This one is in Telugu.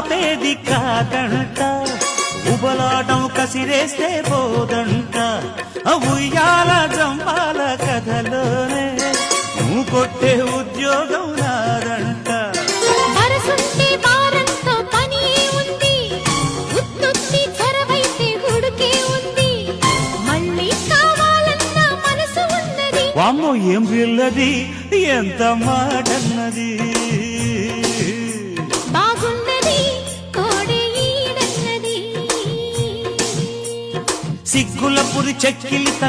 ఆపేది కాదంట, ఉబలాటం కసిరేస్తే పోదంట. ఉయ్యాల జంపాల కథలోనే నువ్వు కొట్టే ఉద్యోగం నాదంట. వరసుంటే వారంతో పని ఉంది, ఉత్తుత్తి చరవైతే హుడుకే ఉంది. మళ్ళీ కావాలన్న మనసు ఉన్నది. వామ్మో ఏం పిల్లది, ఎంత మాటన్నది. బాగున్నది కోడే ఈడన్నది. సిగ్గుల పురి చెక్కిలి